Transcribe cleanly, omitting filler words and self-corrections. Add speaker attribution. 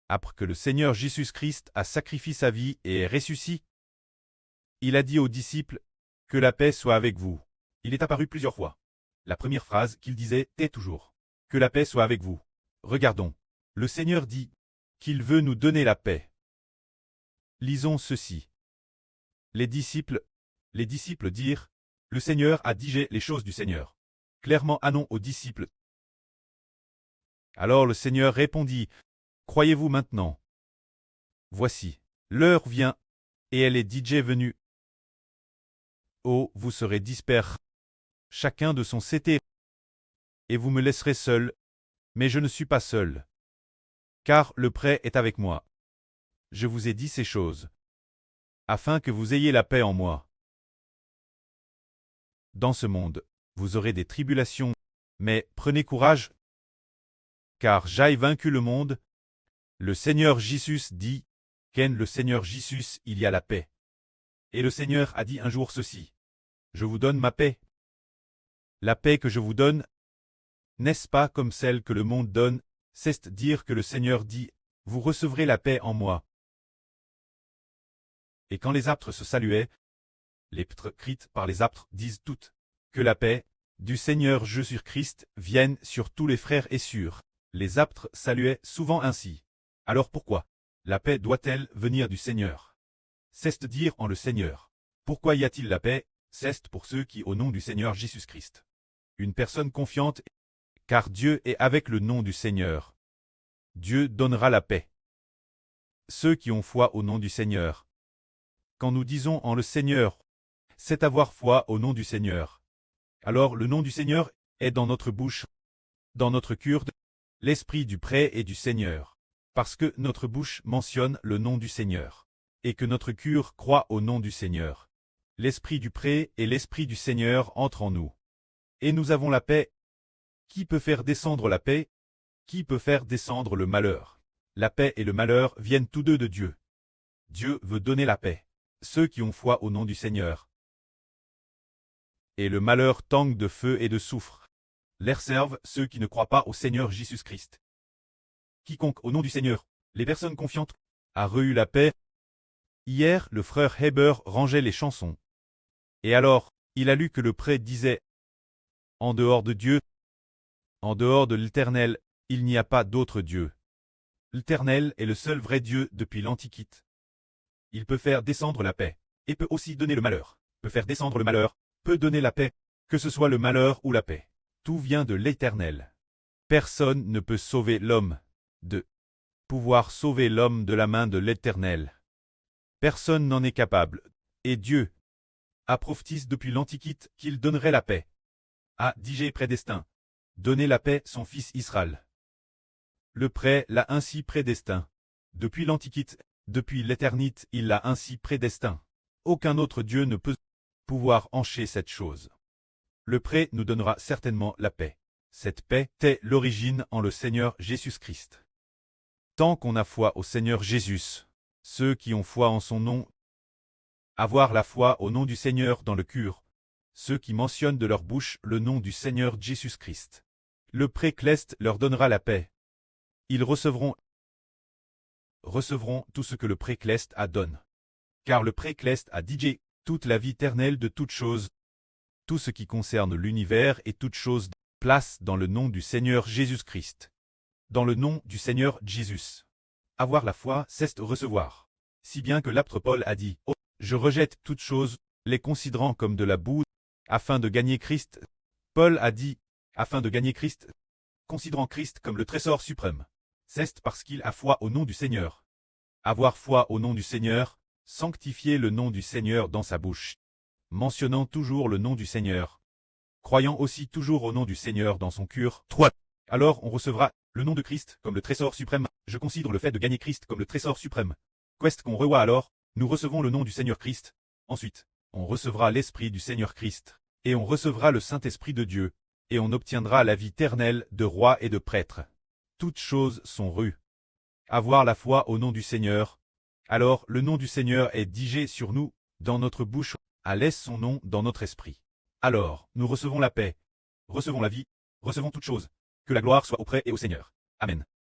Speaker 1: Après que le Seigneur Jésus-Christ a sacrifié sa vie et est ressuscité, il a dit aux disciples « Que la paix soit avec vous ». Il est apparu plusieurs fois. La première phrase qu'il disait était toujours « Que la paix soit avec vous ». Regardons. Le Seigneur dit qu'il veut nous donner la paix. Lisons ceci. Les disciples dirent « Le Seigneur a dit les choses du Seigneur ». Clairement ah non aux disciples. Alors le Seigneur répondit « Croyez-vous maintenant? Voici, l'heure vient, et elle est déjà venue. Oh, vous serez dispersés, chacun de son côté, et vous me laisserez seul, mais je ne suis pas seul. Car le prêt est avec moi. Je vous ai dit ces choses, afin que vous ayez la paix en moi. Dans ce monde, vous aurez des tribulations, mais prenez courage, car j'ai vaincu le monde. Le Seigneur Jésus dit, qu'en le Seigneur Jésus il y a la paix. Et le Seigneur a dit un jour ceci, je vous donne ma paix. La paix que je vous donne, n'est-ce pas comme celle que le monde donne, c'est dire que le Seigneur dit, vous recevrez la paix en moi. Et quand les apôtres se saluaient, les ptres crites par les apôtres disent toutes, que la paix du Seigneur Jésus-Christ vienne sur tous les frères et sœurs. Les apôtres saluaient souvent ainsi. Alors pourquoi la paix doit-elle venir du Seigneur? C'est dire en le Seigneur. Pourquoi y a-t-il la paix? C'est pour ceux qui au nom du Seigneur Jésus-Christ. Une personne confiante, car Dieu est avec le nom du Seigneur. Dieu donnera la paix. Ceux qui ont foi au nom du Seigneur. Quand nous disons en le Seigneur, c'est avoir foi au nom du Seigneur. Alors le nom du Seigneur est dans notre bouche, dans notre cœur, l'esprit du prêt et du Seigneur. Parce que notre bouche mentionne le nom du Seigneur, et que notre cœur croit au nom du Seigneur. L'esprit du prêt et l'esprit du Seigneur entrent en nous. Et nous avons la paix. Qui peut faire descendre la paix? Qui peut faire descendre le malheur? La paix et le malheur viennent tous deux de Dieu. Dieu veut donner la paix. Ceux qui ont foi au nom du Seigneur. Et le malheur tangue de feu et de soufre. L'air servent ceux qui ne croient pas au Seigneur Jésus-Christ. Quiconque au nom du Seigneur, les personnes confiantes, a reçu la paix. Hier, le frère Heber rangeait les chansons. Et alors, il a lu que le prêtre disait « En dehors de Dieu, en dehors de l'Éternel, il n'y a pas d'autre Dieu. L'Éternel est le seul vrai Dieu depuis l'Antiquité. Il peut faire descendre la paix, et peut aussi donner le malheur. Peut faire descendre le malheur, peut donner la paix, que ce soit le malheur ou la paix. Tout vient de l'Éternel. Personne ne peut sauver l'homme. De pouvoir sauver l'homme de la main de l'Éternel. Personne n'en est capable, et Dieu a prophétisé depuis l'Antiquité qu'il donnerait la paix. A dit prédestin. Donner la paix son fils Israël. Le prêt l'a ainsi prédestin. Depuis l'Antiquité, depuis l'éternité, il l'a ainsi prédestin. Aucun autre Dieu ne peut pouvoir encher cette chose. Le prêt nous donnera certainement la paix. Cette paix est l'origine en le Seigneur Jésus-Christ. Tant qu'on a foi au Seigneur Jésus, ceux qui ont foi en son nom, avoir la foi au nom du Seigneur dans le cœur, ceux qui mentionnent de leur bouche le nom du Seigneur Jésus-Christ. Le précleste leur donnera la paix. Ils recevront tout ce que le précleste a donne. Car le précleste a dit toute la vie éternelle de toutes choses, tout ce qui concerne l'univers et toutes choses, place dans le nom du Seigneur Jésus-Christ. Dans le nom du Seigneur Jésus. Avoir la foi, c'est recevoir. Si bien que l'apôtre Paul a dit, oh, je rejette toutes choses, les considérant comme de la boue, afin de gagner Christ. Paul a dit, afin de gagner Christ, considérant Christ comme le trésor suprême. C'est parce qu'il a foi au nom du Seigneur. Avoir foi au nom du Seigneur, sanctifier le nom du Seigneur dans sa bouche. Mentionnant toujours le nom du Seigneur. Croyant aussi toujours au nom du Seigneur dans son cœur. 3. Alors on recevra le nom de Christ comme le trésor suprême. Je considère le fait de gagner Christ comme le trésor suprême. Qu'est-ce qu'on reçoit alors? Nous recevons le nom du Seigneur Christ. Ensuite, on recevra l'Esprit du Seigneur Christ. Et on recevra le Saint-Esprit de Dieu. Et on obtiendra la vie éternelle de roi et de prêtre. Toutes choses sont rues. Avoir la foi au nom du Seigneur. Alors le nom du Seigneur est digé sur nous, dans notre bouche, à l'aise son nom dans notre esprit. Alors, nous recevons la paix, recevons la vie, recevons toutes choses. Que la gloire soit auprès et au Seigneur. Amen.